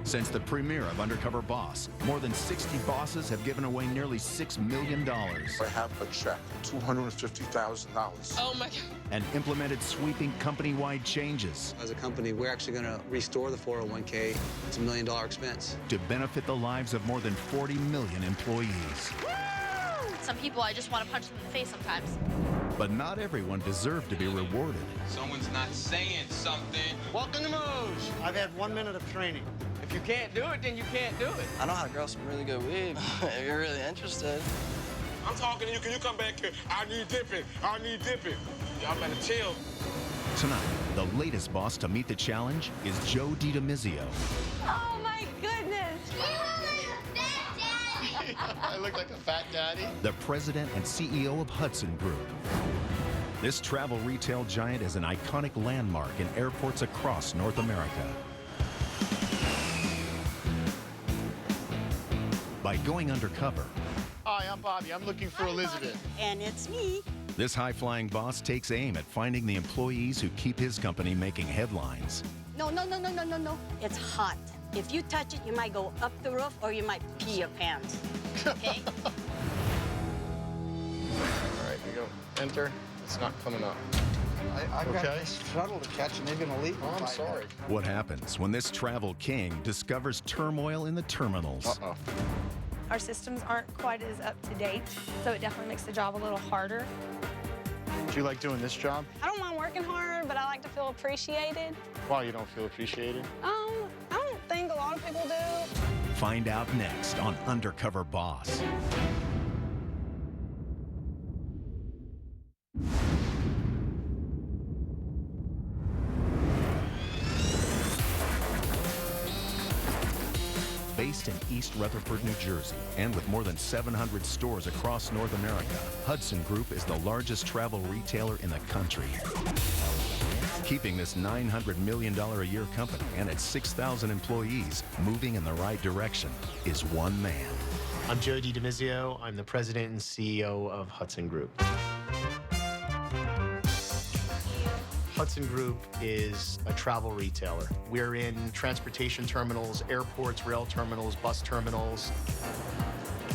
Since the premiere of Undercover Boss, more than 60 bosses have given away nearly $6 million. I have a check, $250,000. Oh my God. And implemented sweeping company-wide changes. As a company, we're actually going to restore the 401k. It's $1 million expense. To benefit the lives of more than 40 million employees. Woo! Some people, I just want to punch them in the face sometimes. But not everyone deserved to be rewarded. Someone's not saying something. Welcome to Moj. I've had 1 minute of training. If you can't do it, then you can't do it. I know how to grow some really good weed. If you're really interested. I'm talking to you. Can you come back here? I need dipping. I need dipping. Y'all better chill. Tonight, the latest boss to meet the challenge is Joe DiDomizio. Oh my goodness! I look like a fat daddy. The president and CEO of Hudson Group. This travel retail giant is an iconic landmark in airports across North America. By going undercover. Hi, I'm Bobby. I'm looking for Elizabeth. And it's me. This high-flying boss takes aim at finding the employees who keep his company making headlines. No. It's hot. If you touch it, you might go up the roof or you might pee your pants. Okay? All right, you go. Enter. It's not coming up. I've got this shuttle to catch, and they're going to leave. Oh, I'm sorry. What happens when this travel king discovers turmoil in the terminals? Uh-oh. Our systems aren't quite as up to date, so it definitely makes the job a little harder. Do you like doing this job? I don't mind working hard, but I like to feel appreciated. Why, you don't feel appreciated? I don't think a lot of people do. Find out next on Undercover Boss. Based in East Rutherford, New Jersey, and with more than 700 stores across North America, Hudson Group is the largest travel retailer in the country. Keeping this $900 million a year company and its 6,000 employees moving in the right direction is one man. I'm Joe DiDomizio. I'm the president and CEO of Hudson Group. Hudson Group is a travel retailer. We're in transportation terminals, airports, rail terminals, bus terminals.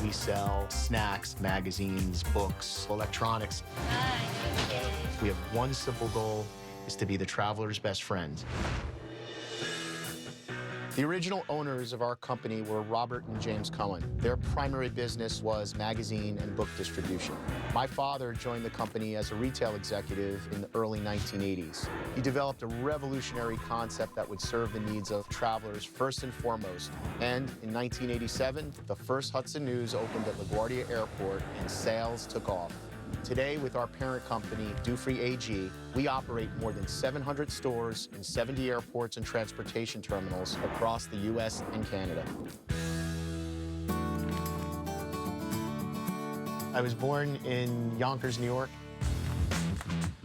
We sell snacks, magazines, books, electronics. Hi. We have one simple goal, is to be the traveler's best friend. The original owners of our company were Robert and James Cohen. Their primary business was magazine and book distribution. My father joined the company as a retail executive in the early 1980s. He developed a revolutionary concept that would serve the needs of travelers first and foremost. And in 1987, the first Hudson News opened at LaGuardia Airport and sales took off. Today, with our parent company, Dufry AG, we operate more than 700 stores in 70 airports and transportation terminals across the U.S. and Canada. I was born in Yonkers, New York.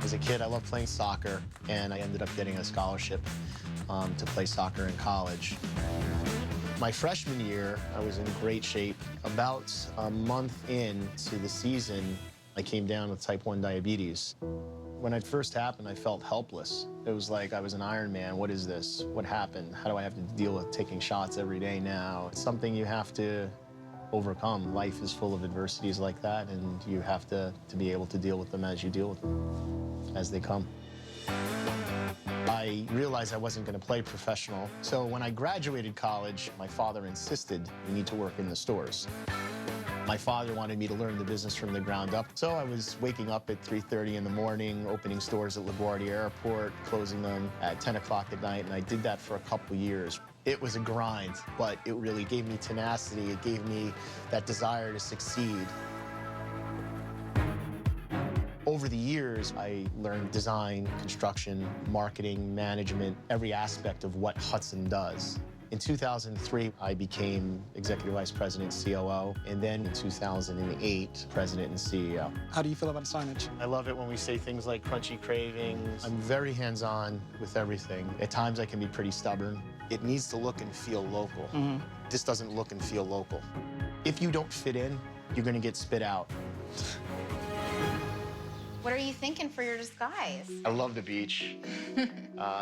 As a kid, I loved playing soccer, and I ended up getting a scholarship to play soccer in college. My freshman year, I was in great shape. About a month into the season, I came down with type 1 diabetes. When it first happened, I felt helpless. It was like I was an Iron Man. What is this? What happened? How do I have to deal with taking shots every day now? It's something you have to overcome. Life is full of adversities like that, and you have to be able to deal with them as you deal with them, as they come. I realized I wasn't going to play professional, so when I graduated college, my father insisted you need to work in the stores. My father wanted me to learn the business from the ground up, so I was waking up at 3:30 in the morning, opening stores at LaGuardia Airport, closing them at 10 o'clock at night, and I did that for a couple years. It was a grind, but it really gave me tenacity. It gave me that desire to succeed. Over the years, I learned design, construction, marketing, management, every aspect of what Hudson does. In 2003, I became Executive Vice President, COO, and then in 2008, President and CEO. How do you feel about signage? I love it when we say things like crunchy cravings. I'm very hands-on with everything. At times, I can be pretty stubborn. It needs to look and feel local. This doesn't look and feel local. If you don't fit in, you're going to get spit out. What are you thinking for your disguise? I love the beach.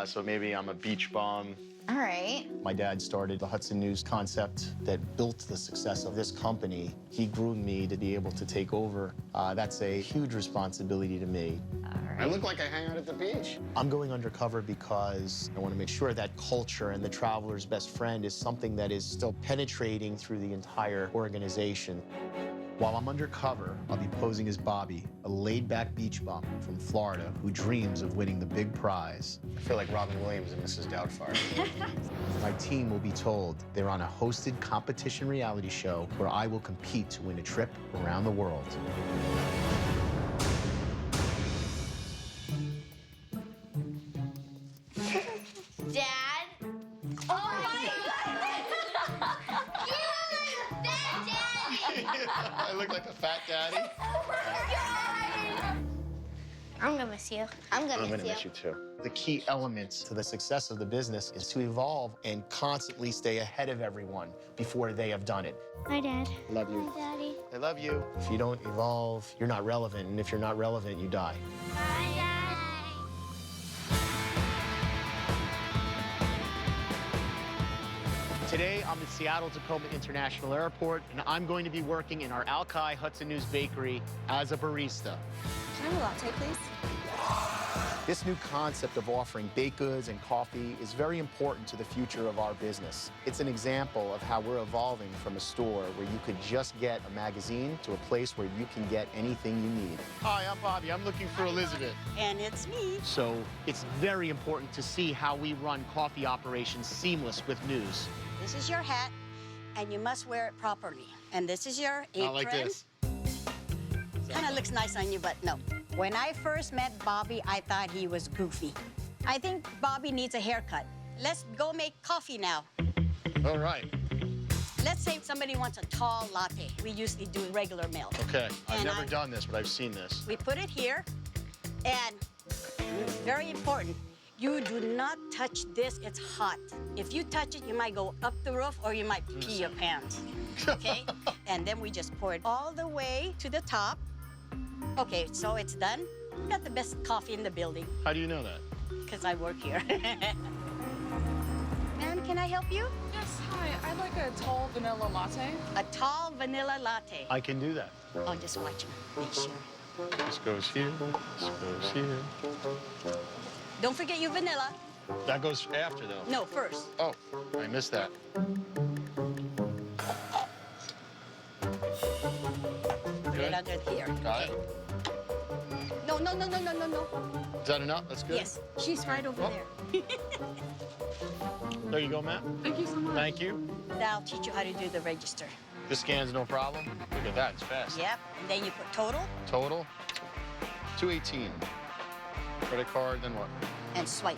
So maybe I'm a beach bum. All right. My dad started the Hudson News concept that built the success of this company. He groomed me to be able to take over. That's a huge responsibility to me. I look like I hang out at the beach. I'm going undercover because I want to make sure that culture and the traveler's best friend is something that is still penetrating through the entire organization. While I'm undercover, I'll be posing as Bobby, a laid-back beach bum from Florida who dreams of winning the big prize. I feel like Robin Williams and Mrs. Doubtfire. My team will be told they're on a hosted competition reality show where I will compete to win a trip around the world. Dad? Oh my God! You look like that, Daddy! I look like a fat daddy. I'm gonna miss you. I'm gonna miss you too. The key element to the success of the business is to evolve and constantly stay ahead of everyone before they have done it. Hi, Dad. Love you. Hi, Daddy. I love you. If you don't evolve, you're not relevant, and if you're not relevant, you die. Bye, Dad. Today, I'm at Seattle-Tacoma International Airport, and I'm going to be working in our Alki Hudson News Bakery as a barista. Can I have a latte, please? This new concept of offering baked goods and coffee is very important to the future of our business. It's an example of how we're evolving from a store where you could just get a magazine to a place where you can get anything you need. Hi, I'm Bobby. I'm looking for Elizabeth. And it's me. So it's very important to see how we run coffee operations seamless with news. This is your hat, and you must wear it properly. And this is your apron. Not like this. Kind of looks nice on you, but no. When I first met Bobby, I thought he was goofy. I think Bobby needs a haircut. Let's go make coffee now. All right. Let's say somebody wants a tall latte. We usually do regular milk. Okay. I've And never done this, but I've seen this. We put it here, and very important, you do not touch this. It's hot. If you touch it, you might go up the roof or you might pee your pants, okay? And then we just pour it all the way to the top. Okay, so it's done. We got the best coffee in the building How do you know that? because I work here. Ma'am, can I help you? Yes, hi. I'd like a tall vanilla latte. A tall vanilla latte. I can do that. Oh, just watch him. Make sure. This goes here. This goes here. Don't forget your vanilla. That goes after, though. No, first. Oh, I missed that. Put it under here. Got it. No, no, no, no, no, no, no. Is that enough? That's good? Yes, she's right over Oh. there. There you go, Matt. Thank you so much. Thank you. I'll teach you how to do the register. This scan's no problem. Look at that. It's fast. Yep, and then you put total Total, 218. Credit card, then what? and swipe.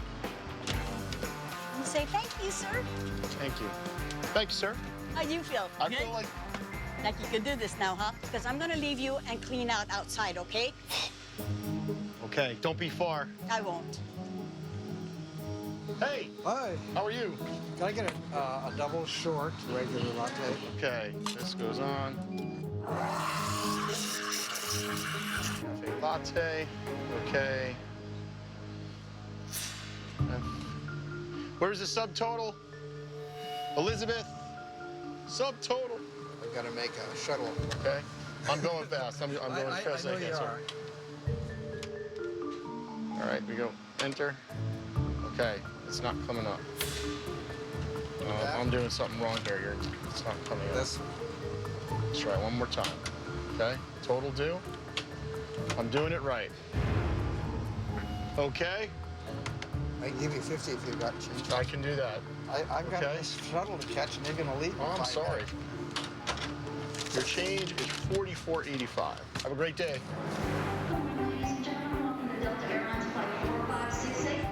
And say, thank you, sir. Thank you. Thank you, sir. How do you feel? I Good? feel like... Like you can do this now, huh? Because I'm gonna leave you and clean out outside, okay? Okay, don't be far. I won't. Hey, Hi. how are you? Can I get a double short regular latte? Okay, this goes on. Cafe latte. Okay. Where's the subtotal? Elizabeth? Subtotal. I gotta make a shuttle. Okay. I'm going fast. I'm going as fast as I can. Sorry. All right, we go. Enter. Okay, it's not coming up. I'm doing something wrong here. It's not coming up. This. Let's try one more time. Okay, total due. I'm doing it right. Okay, I can give you 50 if you got change. I can do that. I've got Okay. this shuttle to catch, and they're gonna leave. Oh, I'm sorry. Your change is $44.85. Have a great day.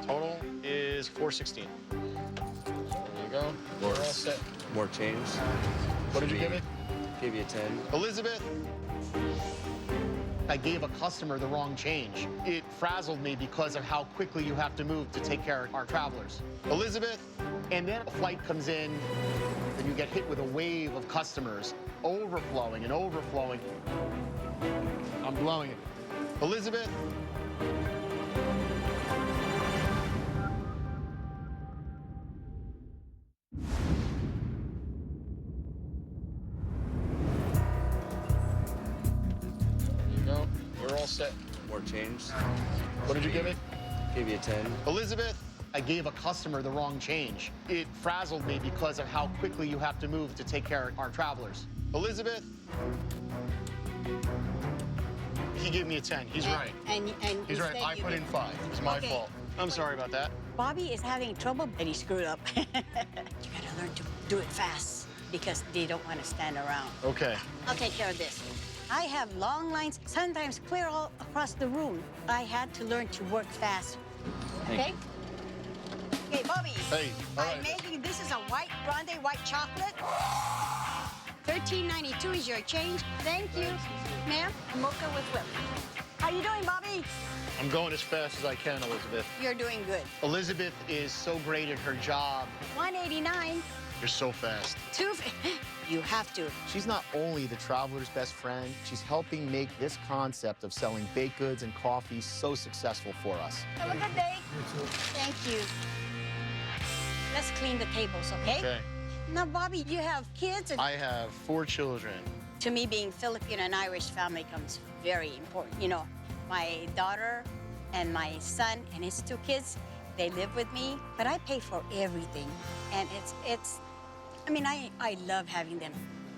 Total is $416. There you go. We're all set. More change. What did you give me? Give you 10. Elizabeth? I gave a customer the wrong change. It frazzled me because of how quickly you have to move to take care of our travelers. Elizabeth? And then a flight comes in, and you get hit with a wave of customers, overflowing and overflowing. I'm blowing it. Elizabeth? You go. You're all set. More change. What did you give me? Gave you a 10. Elizabeth? I gave a customer the wrong change. It frazzled me because of how quickly you have to move to take care of our travelers. Elizabeth? He gave me a 10. He's right. And He's right. instead I you put get- in 5. It's my Okay. fault. I'm sorry about that. Bobby is having trouble and he screwed up. You gotta learn to do it fast because they don't want to stand around. Okay. I'll take care of this. I have long lines, sometimes clear all across the room. I had to learn to work fast. Okay? Okay, Bobby. Hey, all I'm right. making, this is a white grande white chocolate. $13.92 is your change. Thank you, ma'am. Mocha with whip. How you doing, Bobby? I'm going as fast as I can, Elizabeth. You're doing good. Elizabeth is so great at her job. $189. You're so fast. You have to. She's not only the traveler's best friend, she's helping make this concept of selling baked goods and coffee so successful for us. Have a good day. Thank you. Let's clean the tables, okay? Okay. Now, Bobby, you have kids? And I have 4 children. to me, being Filipino and Irish family comes very important. You know, my daughter and my son and his 2 kids, they live with me, but I pay for everything. And I mean, I love having them,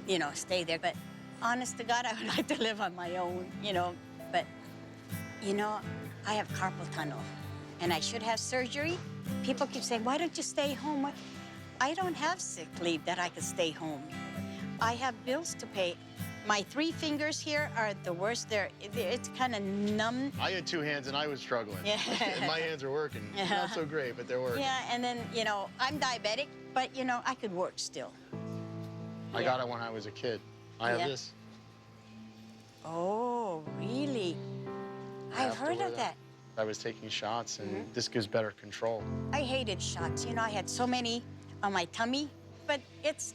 you know, stay there, but honest to God, I would like to live on my own, you know. But, you know, I have carpal tunnel and I should have surgery. People keep saying, why don't you stay home? I don't have sick leave that I could stay home. I have bills to pay. My 3 fingers here are the worst. It's kind of numb. I had 2 hands and I was struggling. Yeah. And my hands are working. Yeah. Not so great, but they're working. Yeah, and then, you know, I'm diabetic, but, you know, I could work still. I got it when I was a kid. I have Yeah. this. Oh, really? I I've have to heard wear of that. I was taking shots, and this gives better control. I hated shots. You know, I had so many on my tummy, but it's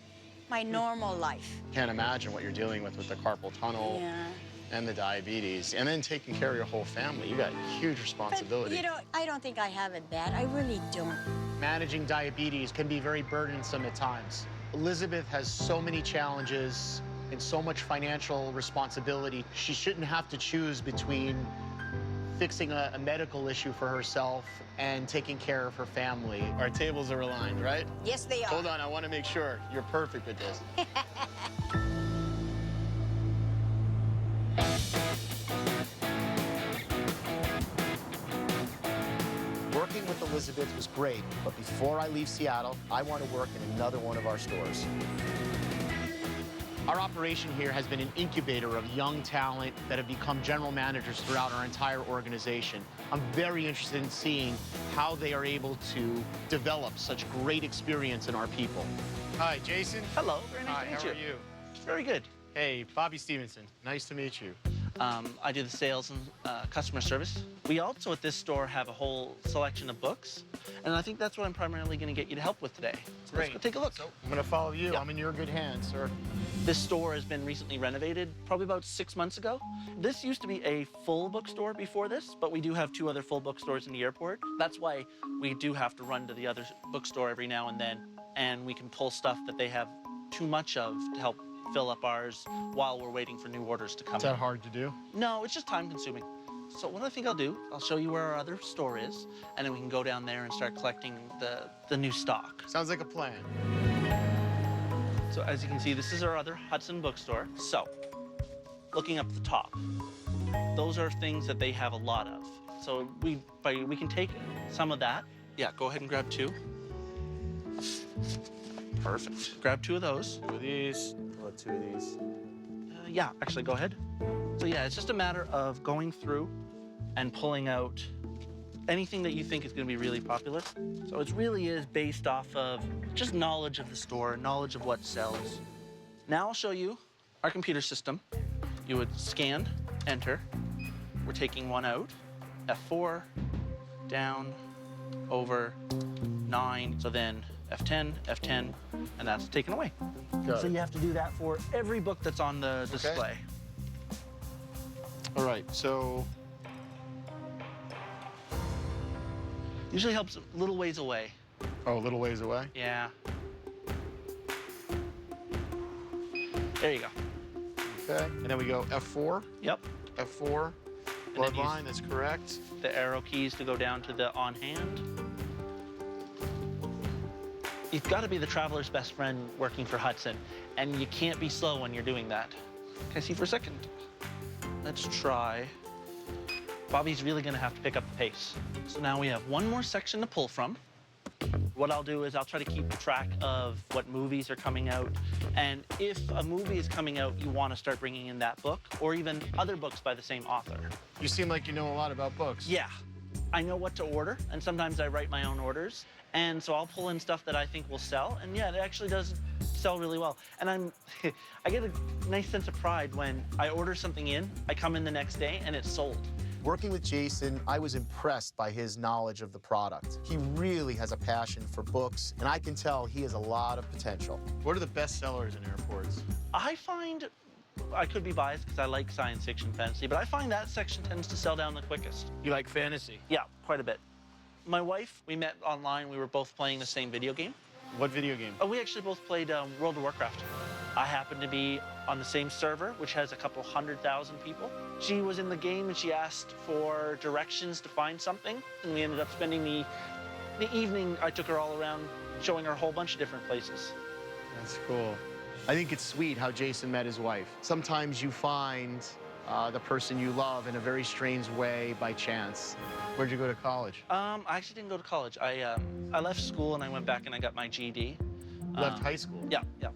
my normal life. Can't imagine what you're dealing with the carpal tunnel Yeah. and the diabetes, and then taking care of your whole family. You got huge responsibility. But, you know, I don't think I have it bad. I really don't. Managing diabetes can be very burdensome at times. Elizabeth has so many challenges and so much financial responsibility. She shouldn't have to choose between fixing a medical issue for herself and taking care of her family. Our tables are aligned, right? Yes, they are. Hold on, I want to make sure you're perfect with this. Working with Elizabeth was great, but before I leave Seattle, I want to work in another one of our stores. Our operation here has been an incubator of young talent that have become general managers throughout our entire organization. I'm very interested in seeing how they are able to develop such great experience in our people. Hi, Jason. Hello, very nice Hi, to meet how you. are you? Very good. Hey, Bobby Stevenson. Nice to meet you. I do the sales and customer service. We also at this store have a whole selection of books, and I think that's what I'm primarily going to get you to help with today. So let's go take a look. I'm going to follow you. Yeah. I'm in your good hands, sir. This store has been recently renovated, probably about 6 months ago. This used to be a full bookstore before this, but we do have 2 other full bookstores in the airport. That's why we do have to run to the other bookstore every now and then, and we can pull stuff that they have too much of to help fill up ours while we're waiting for new orders to come Is that in. hard to do? No, it's just time consuming. So what I think I'll do, I'll show you where our other store is, and then we can go down there and start collecting the new stock. Sounds like a plan. So as you can see, this is our other Hudson bookstore. So, looking up the top, those are things that they have a lot of. So we can take some of that. Yeah, go ahead and grab 2. Perfect. Grab 2 of those. 2 of these. Or 2 of these. Yeah, actually, go ahead. So yeah, it's just a matter of going through and pulling out anything that you think is going to be really popular. So it really is based off of just knowledge of the store, knowledge of what sells. Now I'll show you our computer system. You would scan, enter. We're taking 1 out. F4, down, over, 9. So then F10, F10, and that's taken away. So you have to do that for every book that's on the display. All right, so Usually helps a little ways away. Oh, a little ways away? Yeah. There you go. Okay, and then we go F4. Yep. F4, And then bloodline, that's correct. The arrow keys to go down to the on hand. You've got to be the traveler's best friend working for Hudson, and you can't be slow when you're doing that. Can I see for a second? Let's try. Bobby's really going to have to pick up the pace. So now we have one more section to pull from. What I'll do is I'll try to keep track of what movies are coming out. And if a movie is coming out, you want to start bringing in that book or even other books by the same author. You seem like you know a lot about books. Yeah. I know what to order, and sometimes I write my own orders. And so I'll pull in stuff that I think will sell. And yeah, it actually does sell really well. And I get a nice sense of pride when I order something in, I come in the next day, and it's sold. Working with Jason, I was impressed by his knowledge of the product. He really has a passion for books, and I can tell he has a lot of potential. What are the best sellers in airports? I find, I could be biased because I like science fiction, fantasy, but I find that section tends to sell down the quickest. You like fantasy? Yeah, quite a bit. My wife, we met online. We were both playing the same video game. What video game? Oh, we actually both played World of Warcraft. I happened to be on the same server, which has a couple 100,000 people. She was in the game, and she asked for directions to find something, and we ended up spending the evening. I took her all around, showing her a whole bunch of different places. That's cool. I think it's sweet how Jason met his wife. Sometimes you find the person you love in a very strange way by chance. Where'd you go to college? I actually didn't go to college. I left school, and I went back and I got my GED. Left high school? Yeah, yeah.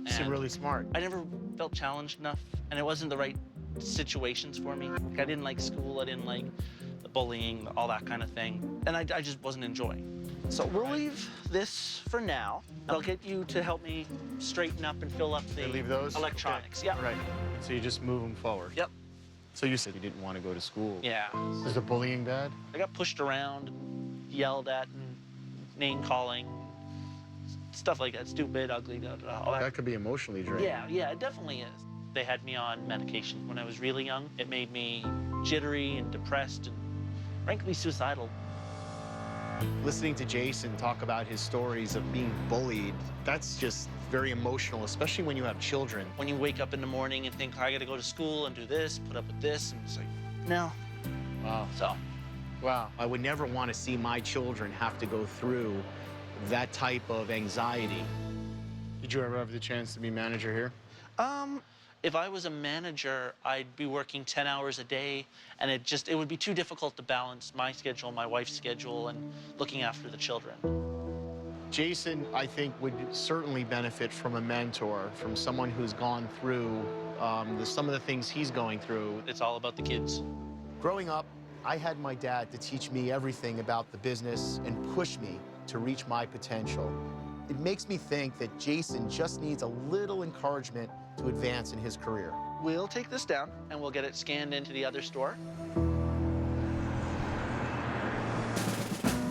You seem really smart. I never felt challenged enough, and it wasn't the right situations for me. Like, I didn't like school, I didn't like the bullying, all that kind of thing, and I just wasn't enjoying. So we'll leave this for now. I'll get you to help me straighten up and fill up the leave those? electronics. Okay. Yeah. All right. So you just move them forward. Yep. So you said you didn't want to go to school. Yeah. Is the bullying bad? I got pushed around, yelled at, and name calling, stuff like that. Stupid, ugly, all that. That could be emotionally draining. Yeah, it definitely is. They had me on medication when I was really young. It made me jittery and depressed and frankly suicidal. Listening to Jason talk about his stories of being bullied, that's just very emotional, especially when you have children. When you wake up in the morning and think, I gotta go to school and do this, put up with this, and it's like, no. Wow. So. Wow. I would never want to see my children have to go through that type of anxiety. Did you ever have the chance to be manager here? If I was a manager, I'd be working 10 hours a day, and it would be too difficult to balance my schedule, my wife's schedule, and looking after the children. Jason, I think, would certainly benefit from a mentor, from someone who's gone through some of the things he's going through. It's all about the kids. Growing up, I had my dad to teach me everything about the business and push me to reach my potential. It makes me think that Jason just needs a little encouragement to advance in his career. We'll take this down, and we'll get it scanned into the other store.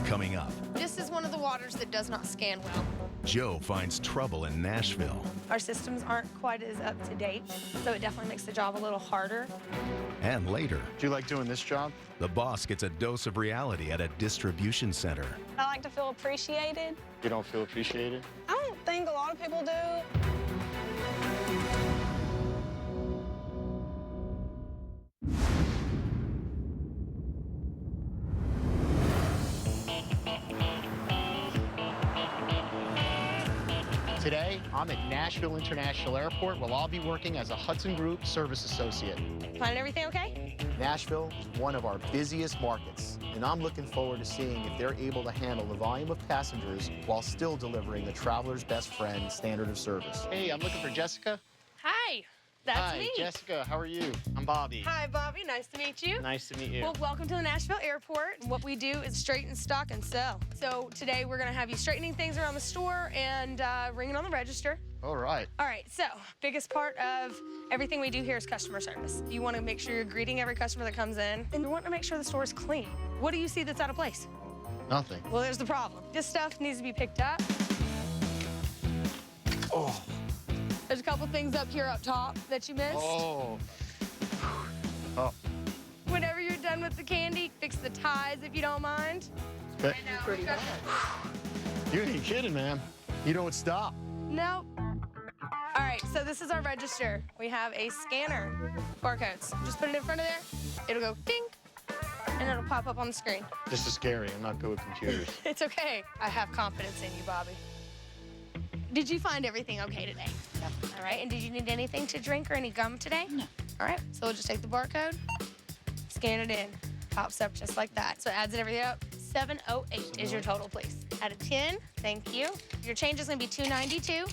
Coming up, This is one of the waters that does not scan well. Joe finds trouble in Nashville. Our systems aren't quite as up to date, so it definitely makes the job a little harder. And later, Do you like doing this job? the boss gets a dose of reality at a distribution center. I like to feel appreciated. You don't feel appreciated? I don't think a lot of people do. Today, I'm at Nashville International Airport. We'll all be working as a Hudson Group service associate. Find everything okay? Nashville is one of our busiest markets, and I'm looking forward to seeing if they're able to handle the volume of passengers while still delivering the traveler's best friend standard of service. Hey, I'm looking for Jessica. Hi, that's Hi, me. Jessica. How are you? I'm Bobby. Hi, Bobby. Nice to meet you. Nice to meet you. Well, welcome to the Nashville Airport. What we do is straighten, stock, and sell. So today we're gonna have you straightening things around the store and ringing on the register. All right. All right, so biggest part of everything we do here is customer service. You want to make sure you're greeting every customer that comes in, and you want to make sure the store is clean. What do you see that's out of place? Nothing. Well, there's the problem. This stuff needs to be picked up. Oh. There's a couple things up here up top that you missed. Oh. Oh. Whenever you're done with the candy, fix the ties if you don't mind. Okay. You ain't kidding, man. You don't stop. Nope. All right, so this is our register. We have a scanner, barcodes. Just put it in front of there. It'll go ding, and it'll pop up on the screen. This is scary. I'm not good with computers. It's okay. I have confidence in you, Bobby. Did you find everything okay today? Yep. All right, and did you need anything to drink or any gum today? No. All right, so we'll just take the barcode, scan it in. Pops up just like that. So it adds it everything up. 708 is your total, please. Out of 10, thank you. Your change is gonna be $292.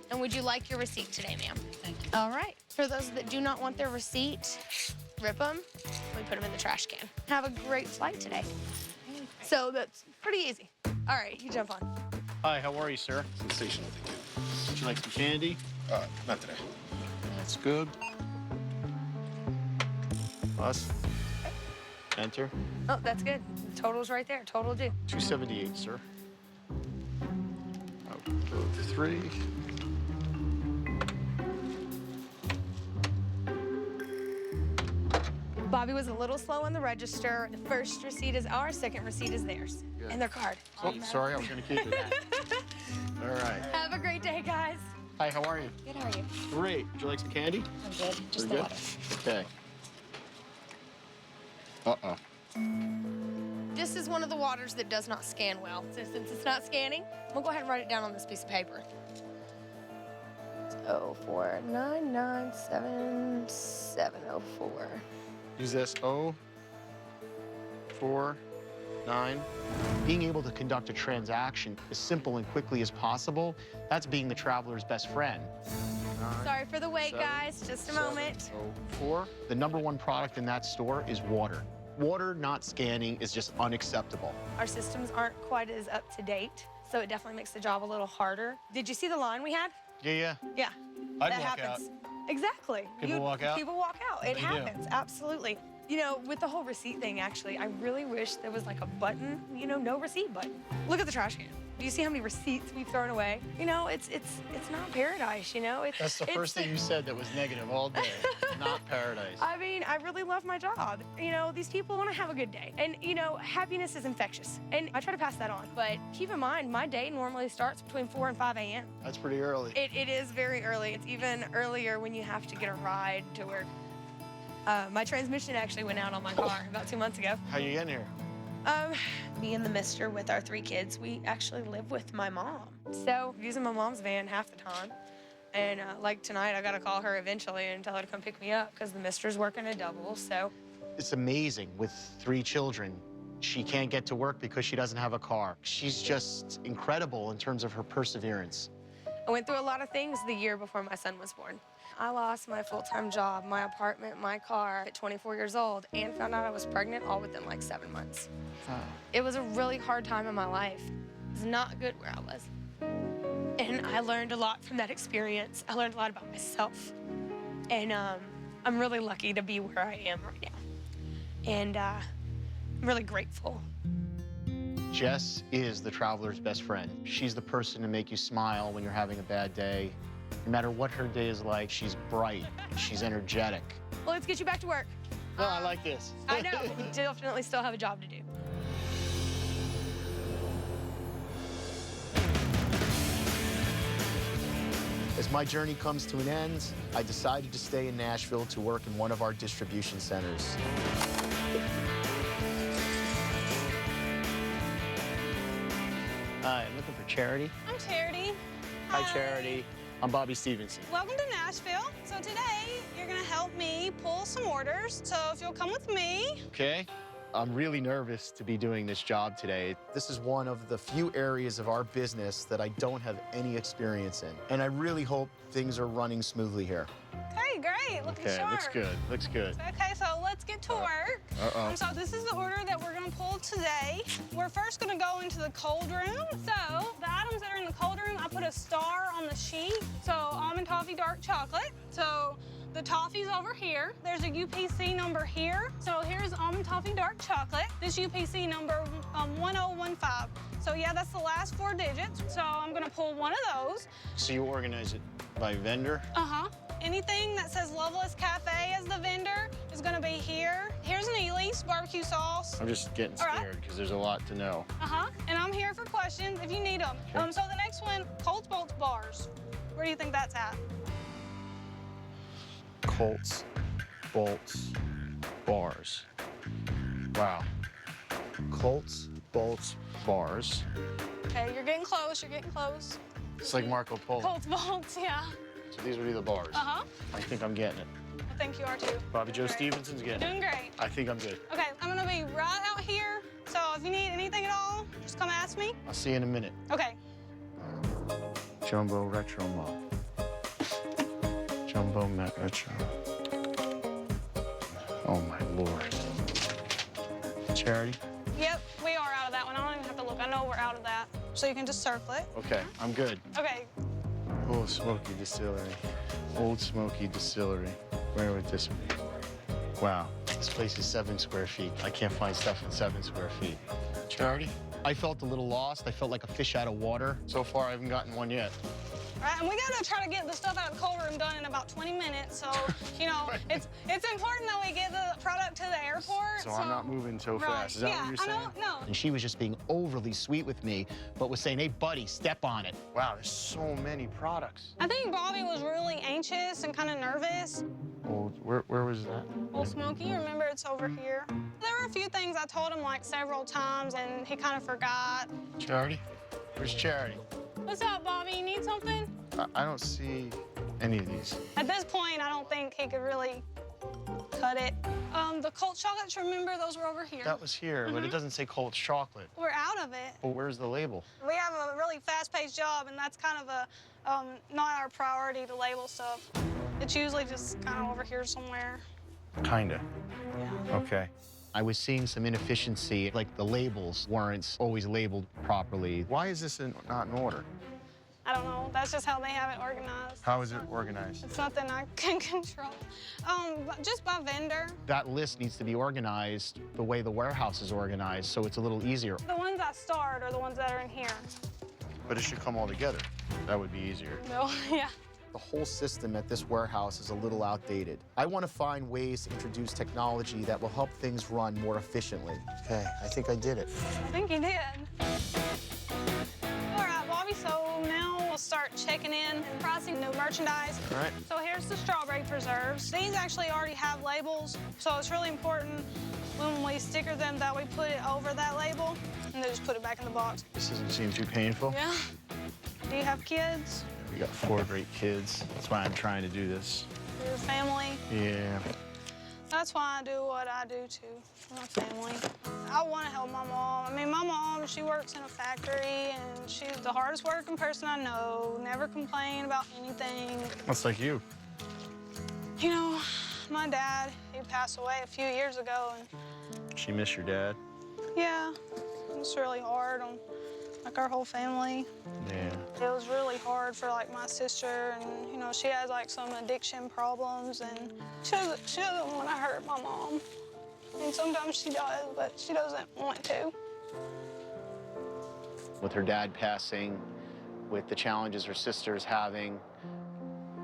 And would you like your receipt today, ma'am? Thank you. All right. For those that do not want their receipt, rip them. We put them in the trash can. Have a great flight today. So that's pretty easy. All right, you jump on. Hi, how are you, sir? Sensational, thank you. Would you like some candy? Not today. That's good. Us. Enter. Oh, that's good. The total's right there. Total due. 278, sir. Out of 3. Bobby was a little slow on the register. The first receipt is ours, second receipt is theirs. Good. And their card. Oh, sorry, I was gonna keep it. All right. Have a great day, guys. Hi, how are you? Good, how are you? Great. Would you like some candy? I'm good. Just Pretty the good? water. Okay. Uh-oh. This is one of the waters that does not scan well. So since it's not scanning, we'll go ahead and write it down on this piece of paper. It's 049977704. Use this 049. Being able to conduct a transaction as simple and quickly as possible, that's being the traveler's best friend. Sorry for the wait, guys. Just a moment. 704. The #1 product in that store is water. Water not scanning is just unacceptable. Our systems aren't quite as up to date, so it definitely makes the job a little harder. Did you see the line we had? Yeah. Yeah. I'd that walk happens. Exactly. People walk out? People walk out. It They do. happens. Absolutely. You know, with the whole receipt thing, actually, I really wish there was like a button, you know, no receipt button. Look at the trash can. Do you see how many receipts we've thrown away? You know, it's not paradise, you know? That's the first thing you said that was negative all day. Not paradise. I mean, I really love my job. You know, these people want to have a good day. And, you know, happiness is infectious. And I try to pass that on. But keep in mind, my day normally starts between 4 and 5 a.m. That's pretty early. It is very early. It's even earlier when you have to get a ride to work. My transmission actually went out on my car about 2 months ago. How you getting here? Me and the mister with our 3 kids, we actually live with my mom. So using my mom's van half the time. And like tonight, I gotta call her eventually and tell her to come pick me up because the mister's working a double, so. It's amazing. With 3 children, she can't get to work because she doesn't have a car. She's just incredible in terms of her perseverance. I went through a lot of things the year before my son was born. I lost my full-time job, my apartment, my car at 24 years old, and found out I was pregnant all within like 7 months. It was a really hard time in my life. It was not good where I was. And I learned a lot from that experience. I learned a lot about myself. And I'm really lucky to be where I am right now. And I'm really grateful. Jess is the traveler's best friend. She's the person to make you smile when you're having a bad day. No matter what her day is like, she's bright, she's energetic. Well, let's get you back to work. Well, I like this. I know, we definitely still have a job to do. As my journey comes to an end, I decided to stay in Nashville to work in one of our distribution centers. Hi, I'm looking for Charity. I'm Charity. Hi, Charity. I'm Bobby Stevenson. Welcome to Nashville. So today, you're gonna help me pull some orders. So if you'll come with me. Okay. I'm really nervous to be doing this job today. This is one of the few areas of our business that I don't have any experience in. And I really hope things are running smoothly here. Okay, great. Looking Okay, sharp. looks good, looks good. Okay, so let's get to work. Uh-oh. So this is the order that we're gonna pull today. We're first gonna go into the cold room. So the items that are in the cold room, I put a star on the sheet. So almond toffee dark chocolate. So the toffee's over here. There's a UPC number here. So here's almond toffee dark chocolate. This UPC number 1015. So yeah, that's the last 4 digits. So I'm gonna pull one of those. So you organize it by vendor? Uh-huh. Anything that says Loveless Cafe as the vendor is is gonna be here. Here's an Elise barbecue sauce. I'm just getting All right. scared because there's a lot to know. And I'm here for questions if you need them. Okay. So the next one, Colts Bolts Bars. Where do you think that's at? Colts, bolts, bars. Wow. Colts, bolts, bars. Okay, you're getting close, you're getting close. It's like Marco Polo. Colts Bolts, yeah. So these would be the bars. Uh-huh. I think I'm getting it. I think you are too. Bobby Joe Great. Stevenson's getting Doing it. great. I think I'm good. Okay, I'm gonna be right out here. So if you need anything at all, just come ask me. I'll see you in a minute. Okay. Jumbo Retro Mall. Jumbo Met Retro. Oh my Lord. Charity? Yep, we are out of that one. I don't even have to look. I know we're out of that. So you can just circle it. Okay, I'm good. Okay. Old Smoky Distillery. Old Smoky Distillery. Where would this be? Wow. This place is 7 square feet. I can't find stuff in 7 square feet. Charity? I felt a little lost. I felt like a fish out of water. So far, I haven't gotten one yet. All right, and we gotta try to get the stuff out of the cold room done in about 20 minutes. So, you know, it's important that we get the product to the airport. So I'm not moving so Right. fast. Is that Yeah, what you're saying? I know, no. And she was just being overly sweet with me, but was saying, hey, buddy, step on it. Wow, there's so many products. I think Bobby was really anxious and kind of nervous. Old, where was that? Old Smoky, remember it's over here. There were a few things I told him like several times and he kind of forgot. Charity? Where's Charity? What's up, Bobby? You need something? I don't see any of these. At this point, I don't think he could really cut it. The Colt chocolates, remember those were over here. That was here, but it doesn't say Colts chocolate. We're out of it. Well, where's the label? We have a really fast-paced job, and that's kind of a not our priority to label stuff. It's usually just kind of over here somewhere. Kinda. Yeah. Okay. I was seeing some inefficiency, like the labels weren't always labeled properly. Why is this not in order? I don't know. That's just how they have it organized. How is it organized? It's nothing I can control. Just by vendor. That list needs to be organized the way the warehouse is organized, so it's a little easier. The ones I start are the ones that are in here. But it should come all together. That would be easier. No, yeah. The whole system at this warehouse is a little outdated. I want to find ways to introduce technology that will help things run more efficiently. Okay, I think I did it. I think you did. All right, Bobby, so now we'll start checking in and pricing new merchandise. All right. So here's the strawberry preserves. These actually already have labels, so it's really important when we sticker them that we put it over that label and then just put it back in the box. This doesn't seem too painful. Yeah. Do you have kids? We got 4 great kids. That's why I'm trying to do this. For your family? Yeah. That's why I do what I do, too, for my family. I want to help my mom. I mean, my mom, she works in a factory, and she's the hardest working person I know. Never complain about anything. That's like you. You know, my dad, he passed away a few years ago, and She missed your dad? yeah, it's really hard on, like, our whole family. Yeah. It was really hard for, like, my sister, and, you know, she has, like, some addiction problems, and she doesn't want to hurt my mom. And sometimes she does, but she doesn't want to. With her dad passing, with the challenges her sister's having,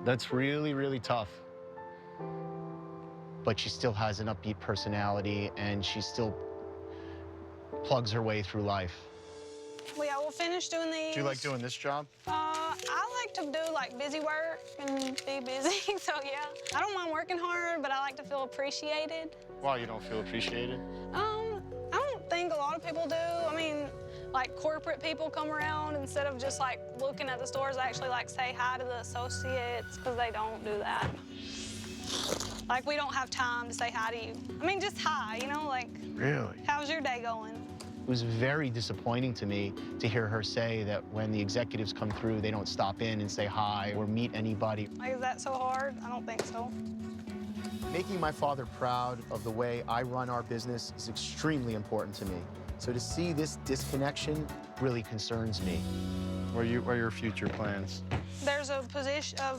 that's really, really tough. But she still has an upbeat personality, and she still plugs her way through life. Well, yeah, we'll finish doing these. Do you like doing this job? I like to do, like, busy work and be busy, so, yeah. I don't mind working hard, but I like to feel appreciated. Why, you don't feel appreciated? I don't think a lot of people do. I mean, like, corporate people come around instead of just, like, looking at the stores, actually, like, say hi to the associates, because they don't do that. Like, we don't have time to say hi to you. I mean, just hi, you know, like, Really? how's your day going? It was very disappointing to me to hear her say that when the executives come through, they don't stop in and say hi or meet anybody. Like, is that so hard? I don't think so. Making my father proud of the way I run our business is extremely important to me. So to see this disconnection really concerns me. What are your future plans? There's a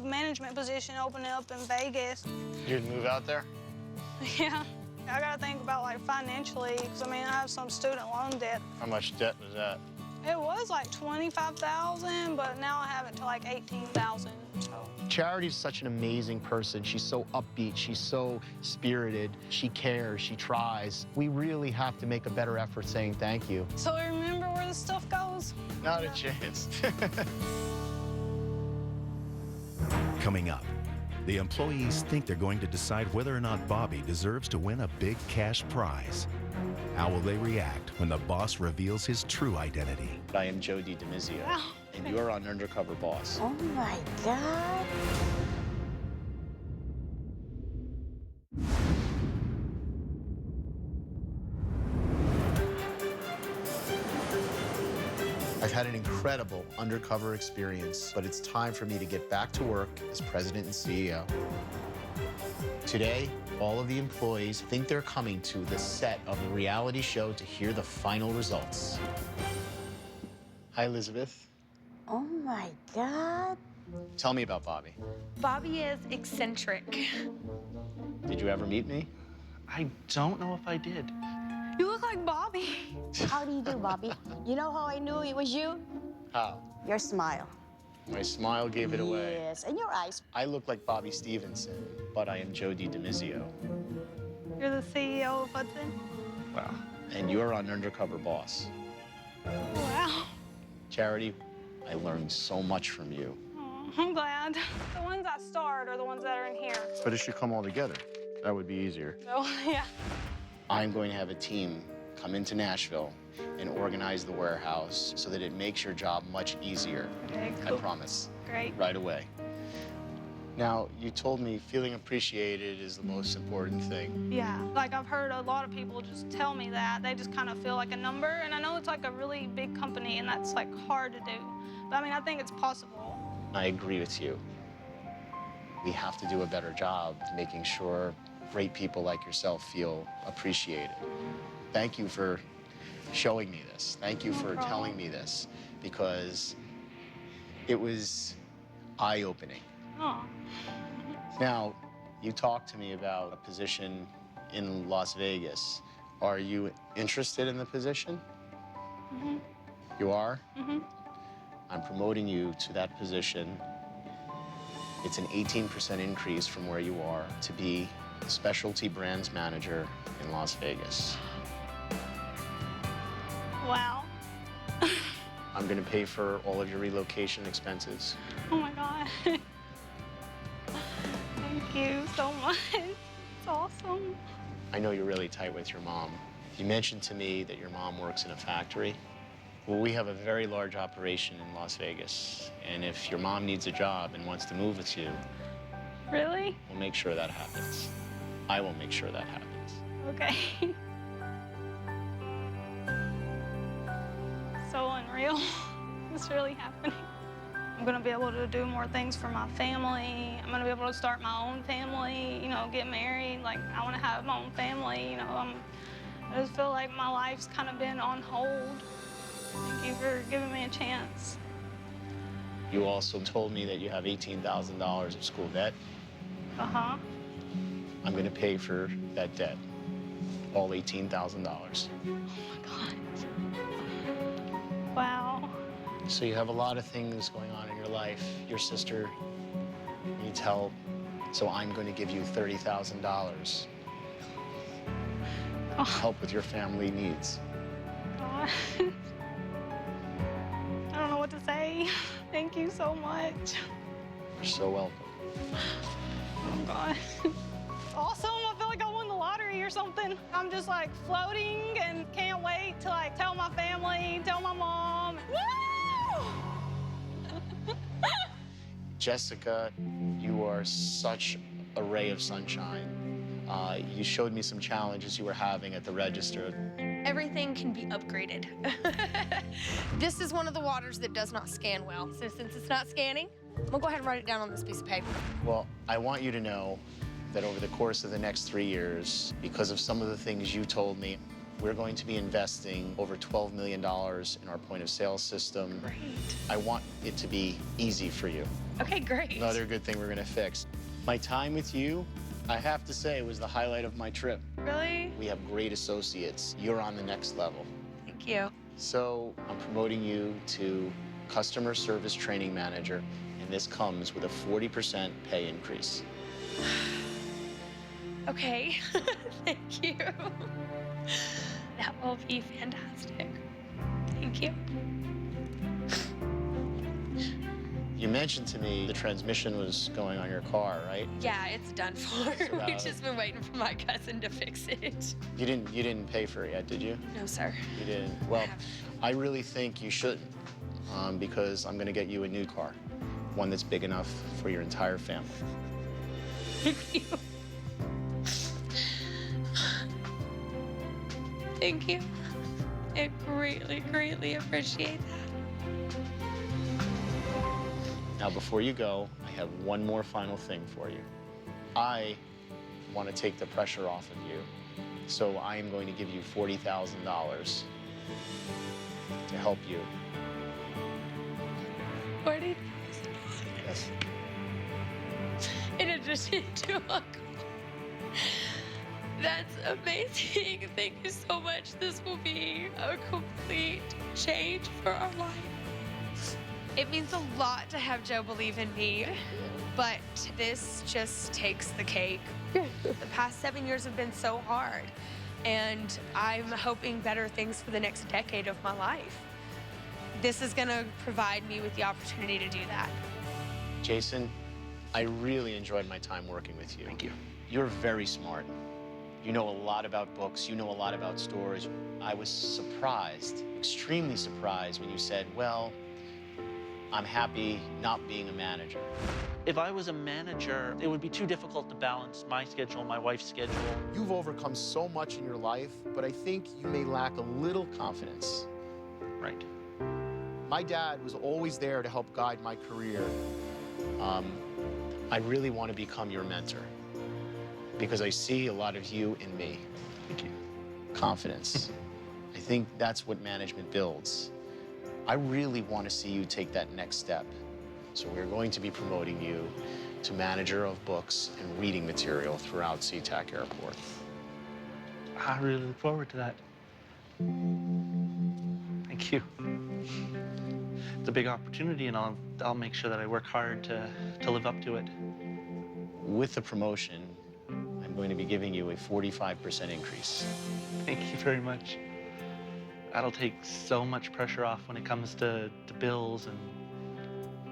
management position opening up in Vegas. You'd move out there? Yeah. I gotta think about, like, financially, because, I mean, I have some student loan debt. How much debt is that? It was like 25,000, but now I have it to like 18,000. So. Charity's such an amazing person. She's so upbeat. She's so spirited. She cares. She tries. We really have to make a better effort saying thank you. So remember where the stuff goes? Not a chance. Coming up, the employees think they're going to decide whether or not Bobby deserves to win a big cash prize. How will they react when the boss reveals his true identity? I am Joe DiMizio, and you're on Undercover Boss. Oh my God. I've had an incredible undercover experience, but it's time for me to get back to work as president and CEO. Today, all of the employees think they're coming to the set of a reality show to hear the final results. Hi, Elizabeth. Oh my God. Tell me about Bobby. Bobby is eccentric. Did you ever meet me? I don't know if I did. You look like Bobby. How do you do, Bobby? You know how I knew it was you? How? Your smile. My smile gave it away. Yes, and your eyes. I look like Bobby Stevenson, but I am Joe DiMizio. You're the CEO of Hudson? Wow. And you're on Undercover Boss. Wow. Charity, I learned so much from you. Oh, I'm glad. The ones that starred are the ones that are in here. But it should come all together. That would be easier. So, yeah. I'm going to have a team come into Nashville and organize the warehouse so that it makes your job much easier. Okay, cool. I promise. Great. Right away. Now, you told me feeling appreciated is the most important thing. Yeah, like I've heard a lot of people just tell me that. They just kind of feel like a number, and I know it's like a really big company, and that's like hard to do. But I mean, I think it's possible. I agree with you. We have to do a better job making sure great people like yourself feel appreciated. Thank you for showing me this. Thank you for telling me this, because it was eye-opening. Oh. Now, you talked to me about a position in Las Vegas. Are you interested in the position? Mm-hmm. You are? Mm-hmm. I'm promoting you to that position. It's an 18% increase from where you are to be Specialty Brands Manager in Las Vegas. Wow. I'm gonna pay for all of your relocation expenses. Oh my God. Thank you so much. It's awesome. I know you're really tight with your mom. You mentioned to me that your mom works in a factory. Well, we have a very large operation in Las Vegas, and if your mom needs a job and wants to move with you, Really? we'll make sure that happens. I will make sure that happens. Okay. So unreal. It's really happening. I'm gonna be able to do more things for my family. I'm gonna be able to start my own family, you know, get married. Like, I wanna have my own family, you know. I just feel like my life's kind of been on hold. Thank you for giving me a chance. You also told me that you have $18,000 of school debt. Uh-huh. I'm gonna pay for that debt, all $18,000. Oh my God. Wow. So you have a lot of things going on in your life. Your sister needs help, so I'm going to give you $30,000 to help with your family needs. God. I don't know what to say. Thank you so much. You're so welcome. Oh God. Awesome. I feel like I won the lottery or something. I'm just like floating and can't wait to like tell my family, tell my mom. Woo! Jessica, you are such a ray of sunshine. You showed me some challenges you were having at the register. Everything can be upgraded. This is one of the waters that does not scan well. So since it's not scanning, we'll go ahead and write it down on this piece of paper. Well, I want you to know that over the course of the next 3 years, because of some of the things you told me, we're going to be investing over $12 million in our point of sale system. Great. I want it to be easy for you. Okay, great. Another good thing we're gonna fix. My time with you, I have to say, was the highlight of my trip. Really? We have great associates. You're on the next level. Thank you. So I'm promoting you to customer service training manager, and this comes with a 40% pay increase. Okay, thank you. That will be fantastic. Thank you. You mentioned to me the transmission was going on your car, right? Yeah, it's done for. So, We've just been waiting for my cousin to fix it. You didn't pay for it yet, did you? No, sir. You didn't. Well, I really think you shouldn't, because I'm gonna get you a new car, one that's big enough for your entire family. Thank you. Thank you. I greatly, greatly appreciate that. Now, before you go, I have one more final thing for you. I want to take the pressure off of you, so I am going to give you $40,000 to help you. 40,000. Yes. In addition to Uncle. That's amazing. Thank you so much. This will be a complete change for our life. It means a lot to have Joe believe in me, but this just takes the cake. The past 7 years have been so hard, and I'm hoping better things for the next decade of my life. This is gonna provide me with the opportunity to do that. Jason, I really enjoyed my time working with you. Thank you. You're very smart. You know a lot about books. You know a lot about stores. I was surprised, extremely surprised, when you said, well, I'm happy not being a manager. If I was a manager, it would be too difficult to balance my schedule, my wife's schedule. You've overcome so much in your life, but I think you may lack a little confidence. Right. My dad was always there to help guide my career. I really want to become your mentor because I see a lot of you in me. Thank you. Confidence. I think that's what management builds. I really want to see you take that next step. So we're going to be promoting you to manager of books and reading material throughout SeaTac Airport. I really look forward to that. Thank you. It's a big opportunity, and I'll make sure that I work hard to live up to it. With the promotion, I'm going to be giving you a 45% increase. Thank you very much. That'll take so much pressure off when it comes to bills and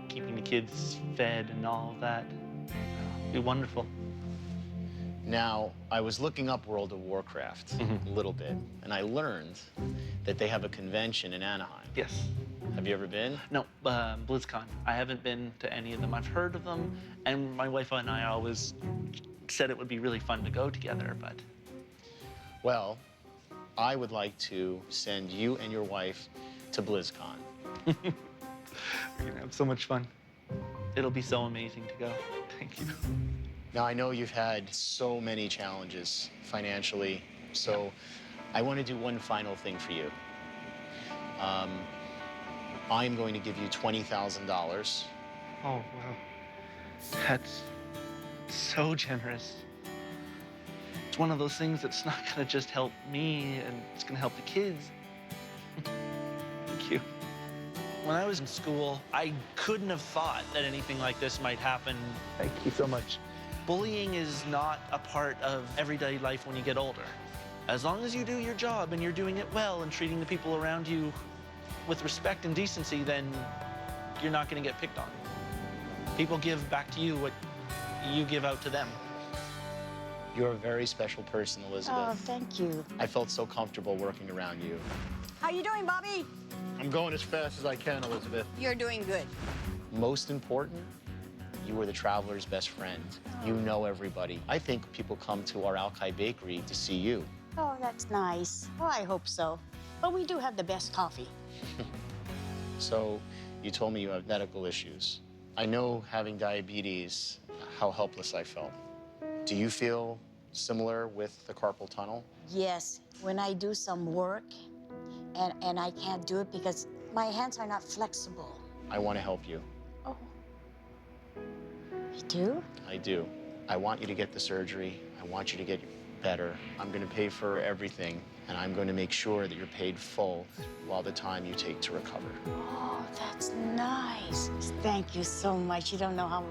keeping the kids fed and all of that. It'll be wonderful. Now, I was looking up World of Warcraft a little bit, and I learned that they have a convention in Anaheim. Yes. Have you ever been? No, BlizzCon. I haven't been to any of them. I've heard of them, and my wife and I always said it would be really fun to go together, but... Well, I would like to send you and your wife to BlizzCon. We're gonna have so much fun. It'll be so amazing to go. Thank you. Now, I know you've had so many challenges financially, so I want to do one final thing for you. I'm going to give you $20,000. Oh, wow. That's so generous. It's one of those things that's not gonna just help me, and it's gonna help the kids. Thank you. When I was in school, I couldn't have thought that anything like this might happen. Thank you so much. Bullying is not a part of everyday life when you get older. As long as you do your job and you're doing it well and treating the people around you with respect and decency, then you're not gonna get picked on. People give back to you what you give out to them. You're a very special person, Elizabeth. Oh, thank you. I felt so comfortable working around you. How you doing, Bobby? I'm going as fast as I can, Elizabeth. You're doing good. Most important, you are the traveler's best friend. You know everybody. I think people come to our Alki Bakery to see you. Oh, that's nice. Oh, I hope so. But we do have the best coffee. So, you told me you have medical issues. I know having diabetes, how helpless I felt. Do you feel similar with the carpal tunnel? Yes, when I do some work and I can't do it because my hands are not flexible. I want to help you. Oh. You do? I do. I want you to get the surgery. I want you to get better. I'm going to pay for everything. and I'm going to make sure that you're paid full while the time you take to recover. Oh, that's nice. Thank you so much. You don't know how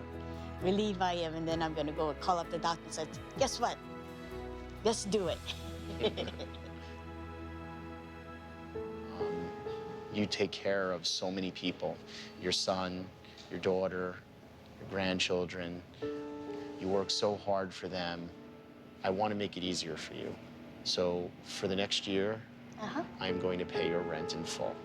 relieved I am. And then I'm going to go call up the doctor and say, guess what? Let's do it. You take care of so many people, your son, your daughter, your grandchildren. You work so hard for them. I want to make it easier for you. So for the next year, I'm going to pay your rent in full.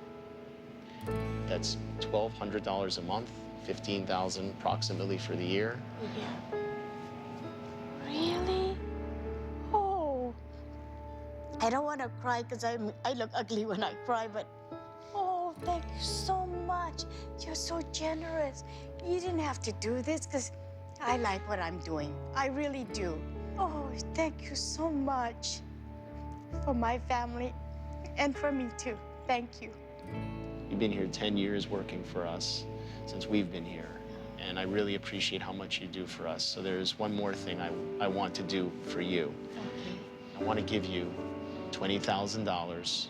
That's $1,200 a month, $15,000 approximately for the year. Yeah. Really? Oh. I don't want to cry because I look ugly when I cry, but oh, thank you so much. You're so generous. You didn't have to do this because I like what I'm doing. I really do. Oh, thank you so much for my family and for me too. Thank you. You've been here 10 years working for us since we've been here, and I really appreciate how much you do for us. So there's one more thing I want to do for you. I want to give you $20,000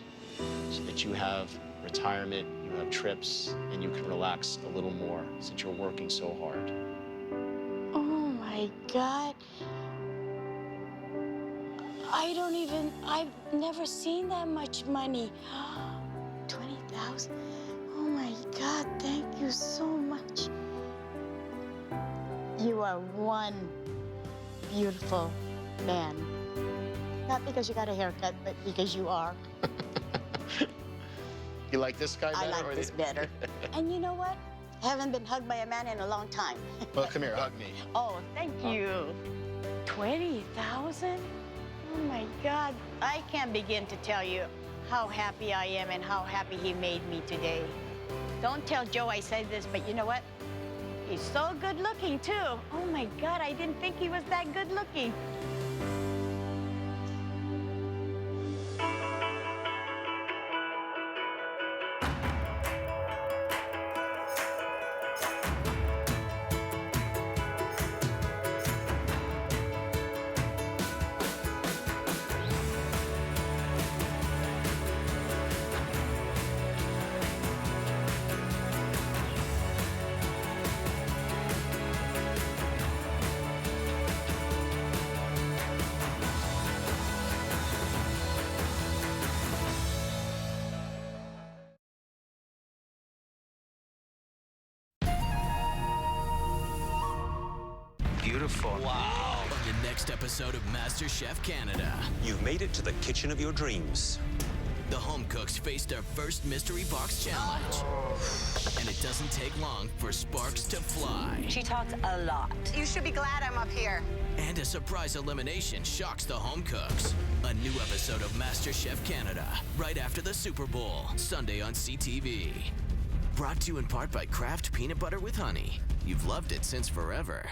so that you have retirement, you have trips, and you can relax a little more since you're working so hard. Oh my God. I've never seen that much money. 20,000. Oh my God, thank you so much. You are one beautiful man. Not because you got a haircut, but because you are. You like this guy better? I like this better. And you know what? I haven't been hugged by a man in a long time. Well, come here, hug me. Oh, thank you. 20,000? Oh my God. I can't begin to tell you how happy I am and how happy he made me today. Don't tell Joe I said this, but you know what? He's so good looking too. Oh my God, I didn't think he was that good looking. Beautiful. Wow. On the next episode of MasterChef Canada. You've made it to the kitchen of your dreams. The home cooks face their first mystery box challenge. And it doesn't take long for sparks to fly. She talks a lot. You should be glad I'm up here. And a surprise elimination shocks the home cooks. A new episode of MasterChef Canada, right after the Super Bowl, Sunday on CTV. Brought to you in part by Kraft Peanut Butter with Honey. You've loved it since forever.